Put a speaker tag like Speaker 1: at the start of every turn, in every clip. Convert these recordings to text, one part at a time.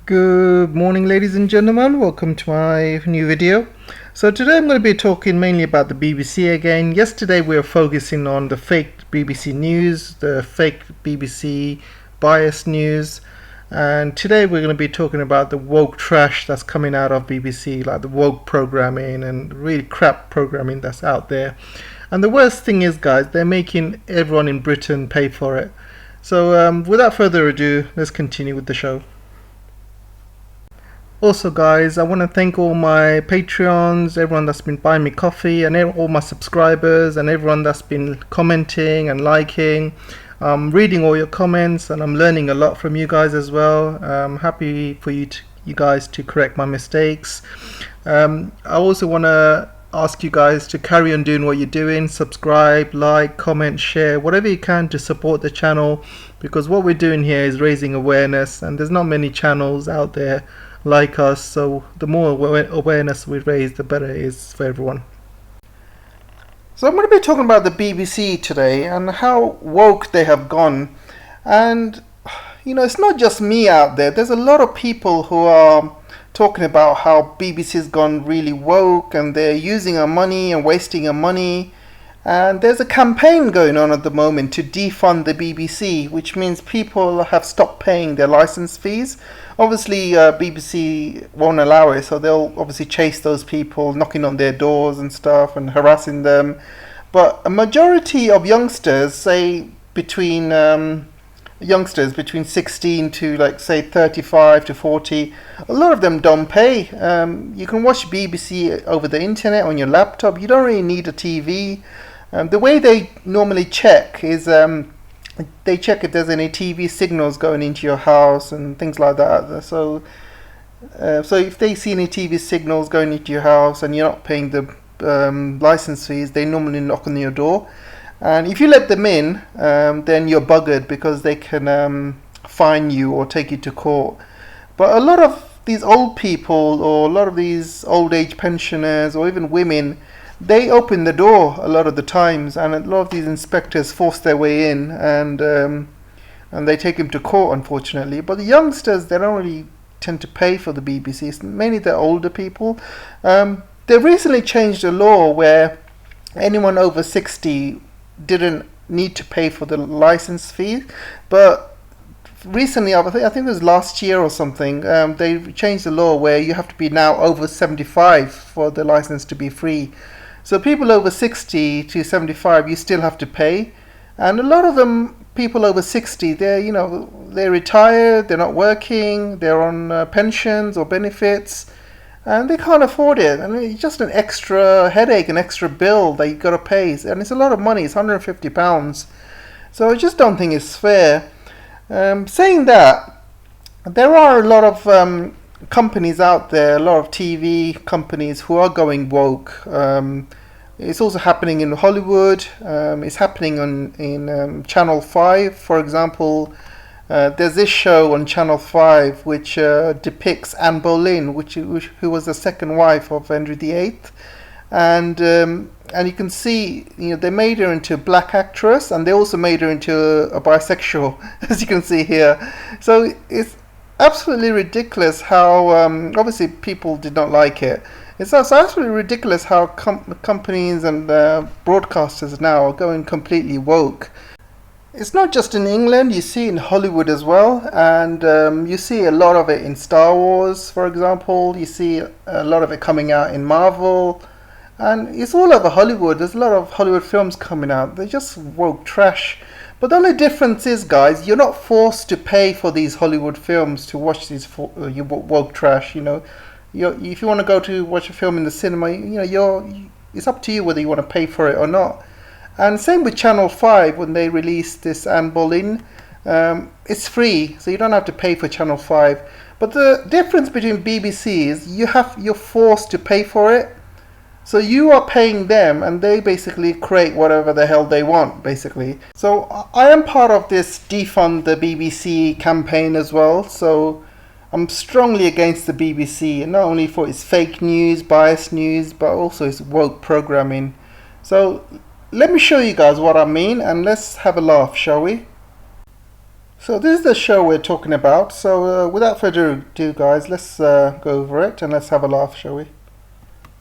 Speaker 1: Good morning, ladies and gentlemen. Welcome to my new video. So today I'm going to be talking mainly about the BBC again. Yesterday we were focusing on the fake BBC news, the fake BBC bias news, and today we're going to be talking about the woke trash that's coming out of BBC, like the woke programming and really crap programming that's out there. And the worst thing is, guys, they're making everyone in Britain pay for it. So without further ado, let's continue with the show. Also, guys, I want to thank all my Patreons, everyone that's been buying me coffee, and all my subscribers, and everyone that's been commenting and liking. I'm reading all your comments, and I'm learning a lot from you guys as well. I'm happy for you guys to correct my mistakes. I also want to ask you guys to carry on doing what you're doing. Subscribe, like, comment, share, whatever you can to support the channel, because what we're doing here is raising awareness, and there's not many channels out there like us, so the more awareness we raise, the better it is for everyone. So I'm going to be talking about the BBC today and how woke they have gone. And it's not just me out there. There's a lot of people who are talking about how BBC's gone really woke and they're using our money and wasting our money. And there's a campaign going on at the moment to defund the BBC, which means people have stopped paying their license fees. Obviously, BBC won't allow it, so they'll obviously chase those people, knocking on their doors and stuff and harassing them. But a majority of youngsters, say between 16 to like say 35 to 40, a lot of them don't pay. You can watch BBC over the internet on your laptop. You don't really need a TV. The way they normally check is they check if there's any TV signals going into your house and things like that. So if they see any TV signals going into your house and you're not paying the license fees, they normally knock on your door. And if you let them in, then you're buggered because they can fine you or take you to court. But a lot of these old people or a lot of these old age pensioners or even women, they open the door a lot of the times, and a lot of these inspectors force their way in, and they take them to court, unfortunately. But the youngsters, they don't really tend to pay for the BBC. It's mainly the older people. They recently changed a law where anyone over 60 didn't need to pay for the license fee, but recently, I think it was last year or something, they changed the law where you have to be now over 75 for the license to be free. So people over 60 to 75, you still have to pay. And a lot of them, people over 60, they're retired, they're not working, they're on pensions or benefits, and they can't afford it. I mean, it's just an extra headache, an extra bill that you got to pay. And it's a lot of money, it's £150. So I just don't think it's fair. Saying that, there are a lot of companies out there, a lot of TV companies who are going woke. It's also happening in Hollywood. It's happening in Channel 5, for example. There's this show on Channel 5 which depicts Anne Boleyn, who was the second wife of Henry VIII. And you can see, they made her into a black actress, and they also made her into a bisexual, as you can see here. So it's absolutely ridiculous how obviously people did not like it. It's also absolutely ridiculous how companies and broadcasters now are going completely woke. It's not just in England, you see it in Hollywood as well, and you see a lot of it in Star Wars, for example. You see a lot of it coming out in Marvel, and it's all over Hollywood. There's a lot of Hollywood films coming out. They're just woke trash. But the only difference is, guys, you're not forced to pay for these Hollywood films to watch these woke trash. If you want to go to watch a film in the cinema, it's up to you whether you want to pay for it or not. And same with Channel 5 when they released this Anne Boleyn. It's free, so you don't have to pay for Channel 5. But the difference between BBC is you're forced to pay for it. So you are paying them, and they basically create whatever the hell they want, basically. So I am part of this defund the BBC campaign as well. So I'm strongly against the BBC, not only for its fake news, biased news, but also its woke programming. So let me show you guys what I mean, and let's have a laugh, shall we? So this is the show we're talking about. So without further ado, guys, let's go over it and let's have a laugh, shall we?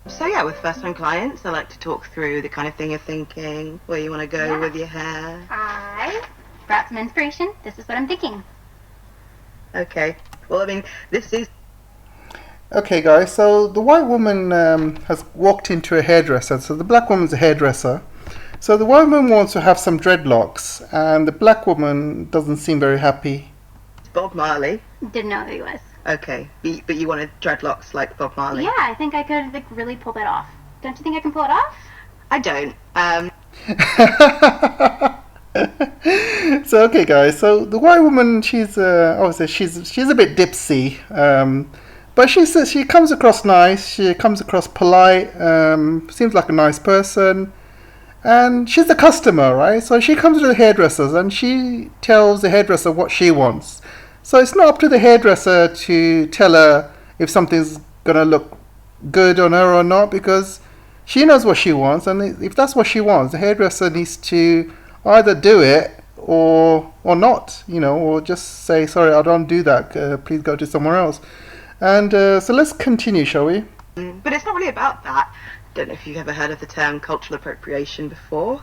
Speaker 2: So yeah, with first-time clients, I like to talk through the kind of thing you're thinking, where you want to go with your hair.
Speaker 3: I brought some inspiration. This is what I'm thinking.
Speaker 2: Okay. Well, I mean, this is...
Speaker 1: Okay, guys, so the white woman has walked into a hairdresser. So the black woman's a hairdresser. So the white woman wants to have some dreadlocks, and the black woman doesn't seem very happy.
Speaker 2: Bob Marley.
Speaker 3: Didn't know who he was.
Speaker 2: Okay, but you wanted dreadlocks like Bob Marley?
Speaker 3: Yeah, I think I could really pull that off. Don't you think I can pull it off?
Speaker 2: I don't.
Speaker 1: So okay, guys. So the white woman, she's obviously she's a bit dipsy, but she comes across nice. She comes across polite. Seems like a nice person, and she's the customer, right? So she comes to the hairdressers and she tells the hairdresser what she wants. So it's not up to the hairdresser to tell her if something's gonna look good on her or not, because she knows what she wants, and if that's what she wants, the hairdresser needs to either do it or not, or just say, sorry, I don't do that, please go to somewhere else. And so let's continue, shall we?
Speaker 2: But it's not really about that. Don't know if you've ever heard of the term cultural appropriation before.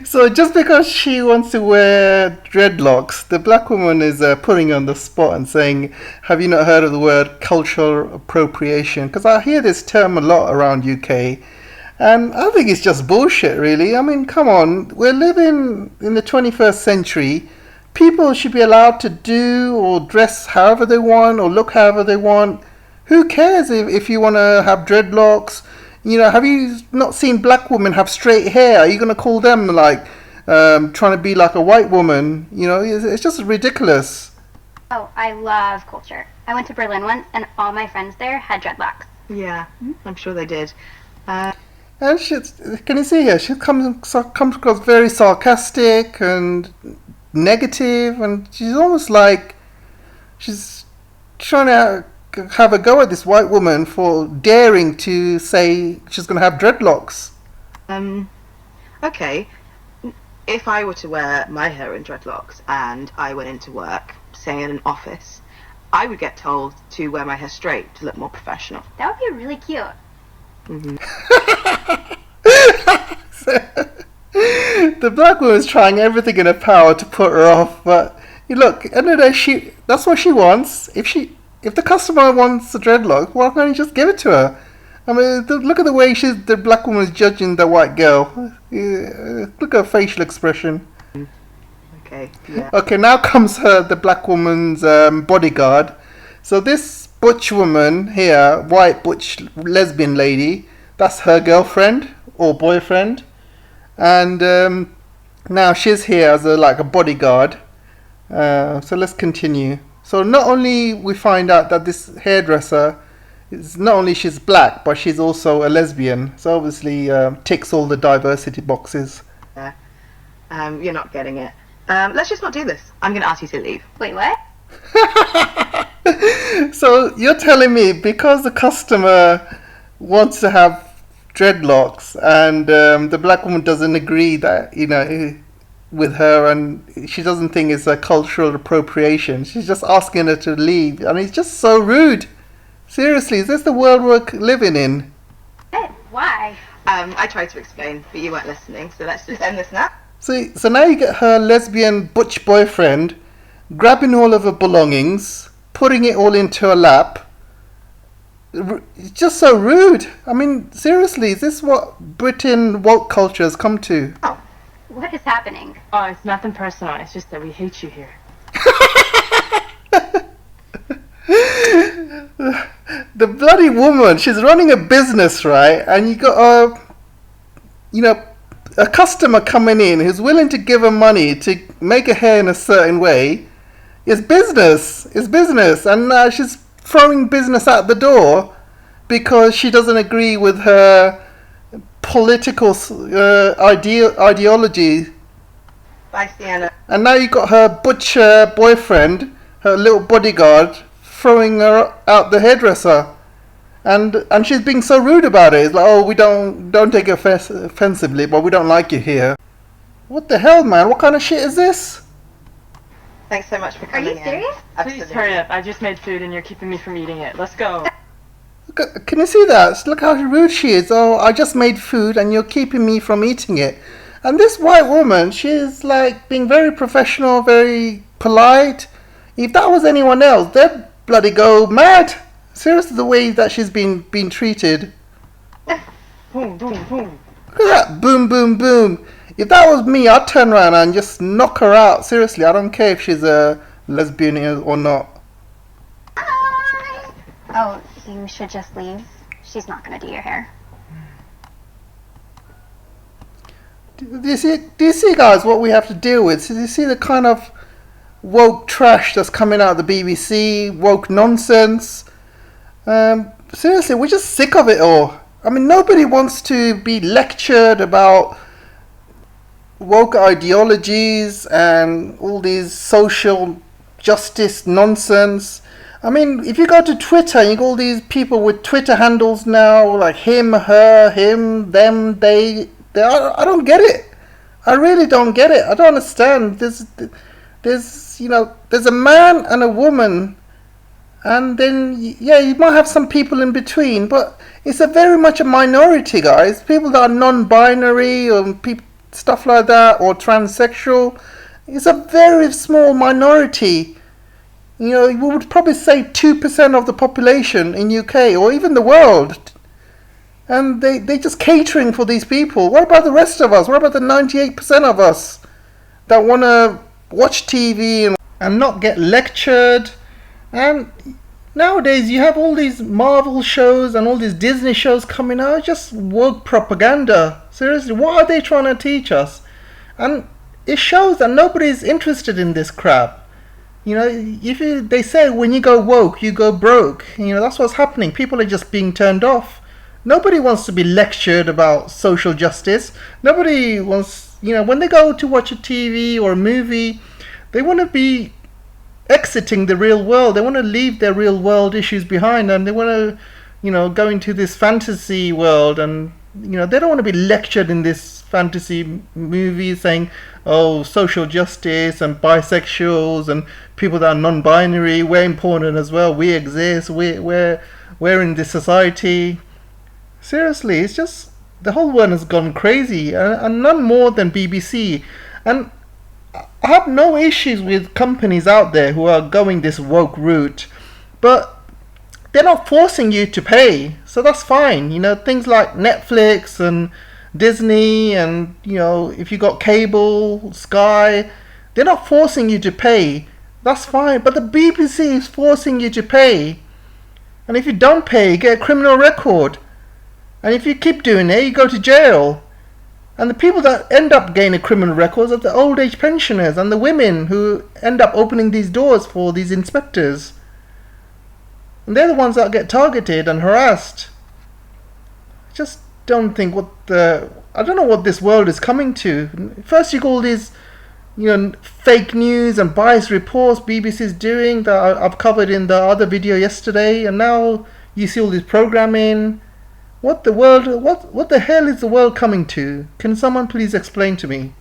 Speaker 1: So just because she wants to wear dreadlocks, the black woman is putting her on the spot and saying, have you not heard of the word cultural appropriation? Because I hear this term a lot around UK, and I think it's just bullshit, really. I mean, come on, we're living in the 21st century. People should be allowed to do or dress however they want or look however they want. Who cares if you want to have dreadlocks? Have you not seen black women have straight hair? Are you going to call them trying to be like a white woman? It's just ridiculous.
Speaker 3: Oh, I love culture. I went to Berlin once, and all my friends there had dreadlocks.
Speaker 2: Yeah, I'm sure they did.
Speaker 1: And can you see here? She comes across very sarcastic and negative, and she's almost like she's trying to have a go at this white woman for daring to say she's going to have dreadlocks.
Speaker 2: Okay. If I were to wear my hair in dreadlocks and I went into work, say in an office, I would get told to wear my hair straight to look more professional.
Speaker 3: That would be really cute.
Speaker 2: Mm-hmm.
Speaker 1: The black woman's trying everything in her power to put her off, but look, at the end of the day, that's what she wants. If the customer wants the dreadlock, why can't you just give it to her? I mean, look at the way the black woman is judging the white girl. Look at her facial expression.
Speaker 2: Okay, yeah.
Speaker 1: Okay, now comes the black woman's bodyguard. So this butch woman here, white butch lesbian lady, that's her girlfriend or boyfriend. And now she's here as a bodyguard. So let's continue. So not only we find out that this hairdresser is not only she's black, but she's also a lesbian. So obviously ticks all the diversity boxes.
Speaker 2: Yeah. You're not getting it. Let's just not do this. I'm going to ask you to leave.
Speaker 3: Wait, what?
Speaker 1: So you're telling me because the customer wants to have dreadlocks and the black woman doesn't agree that, with her, and she doesn't think it's a cultural appropriation. She's just asking her to leave, and it's just so rude. Seriously, is this the world we're living in?
Speaker 3: Why?
Speaker 2: I tried to explain, but you weren't listening, so let's just end this now.
Speaker 1: So now you get her lesbian butch boyfriend grabbing all of her belongings, putting it all into her lap. It's just so rude. I mean, seriously, is this what Britain woke culture has come to?
Speaker 2: Oh.
Speaker 3: What is happening?
Speaker 2: Oh, it's nothing personal. It's just that we hate you here.
Speaker 1: The bloody woman, she's running a business, right? And you got a customer coming in who's willing to give her money to make her hair in a certain way. It's business. And she's throwing business out the door because she doesn't agree with her political ideology.
Speaker 2: Bye, Sienna.
Speaker 1: And now you got her butcher boyfriend, her little bodyguard, throwing her out the hairdresser, and she's being so rude about it. It's like, oh, we don't take it offensively, but we don't like you here. What the hell, man? What kind of shit is this?
Speaker 2: Thanks so much for
Speaker 3: Are
Speaker 2: coming
Speaker 3: you serious?
Speaker 2: in.
Speaker 4: Please hurry up. I just made food and you're keeping me from eating it. Let's go.
Speaker 1: Can you see that? Look how rude she is. Oh, I just made food and you're keeping me from eating it. And this white woman, she's like being very professional, very polite. If that was anyone else, they'd bloody go mad. Seriously, the way that she's been treated.
Speaker 4: Boom, boom, boom.
Speaker 1: Look at that. Boom, boom, boom. If that was me, I'd turn around and just knock her out. Seriously, I don't care if she's a lesbian or not.
Speaker 3: Hi. Oh, you should just leave. She's not gonna do your hair.
Speaker 1: Do you see, guys, what we have to deal with? Do you see the kind of woke trash that's coming out of the BBC, woke nonsense? Seriously, we're just sick of it all. I mean, nobody wants to be lectured about woke ideologies and all these social justice nonsense. I mean, if you go to Twitter, you got all these people with Twitter handles now, like him, her, him, them, they. I don't get it. I really don't get it. I don't understand. There's a man and a woman, and then yeah, you might have some people in between, but it's a very much a minority, guys. People that are non-binary or stuff like that, or transsexual. It's a very small minority. You know, we would probably say 2% of the population in UK or even the world. And they're just catering for these people. What about the rest of us? What about the 98% of us that want to watch TV and not get lectured? And nowadays you have all these Marvel shows and all these Disney shows coming out. Just woke propaganda. Seriously, what are they trying to teach us? And it shows that nobody's interested in this crap. You know, they say when you go woke, you go broke. You know, that's what's happening. People are just being turned off. Nobody wants to be lectured about social justice. Nobody wants, when they go to watch a TV or a movie, they want to be exiting the real world. They want to leave their real world issues behind, and they want to, go into this fantasy world, and, they don't want to be lectured in this fantasy movie saying, oh, social justice and bisexuals and people that are non-binary, we're important as well. We exist. We're in this society. Seriously, it's just the whole world has gone crazy, and none more than BBC. And I have no issues with companies out there who are going this woke route, but they're not forcing you to pay, so that's fine. Things like Netflix and Disney, and if you got cable, Sky, they're not forcing you to pay. That's fine, but the BBC is forcing you to pay, and if you don't pay, you get a criminal record. And if you keep doing it, you go to jail. And the people that end up getting criminal records are the old age pensioners and the women who end up opening these doors for these inspectors. And they're the ones that get targeted and harassed. I just don't think I don't know what this world is coming to. First you got all these, fake news and biased reports BBC's doing that I've covered in the other video yesterday, and now you see all this programming. What the hell is the world coming to? Can someone please explain to me?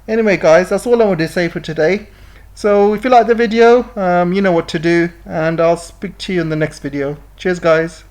Speaker 1: Anyway, guys, that's all I wanted to say for today. So if you like the video, you know what to do, and I'll speak to you in the next video. Cheers, guys.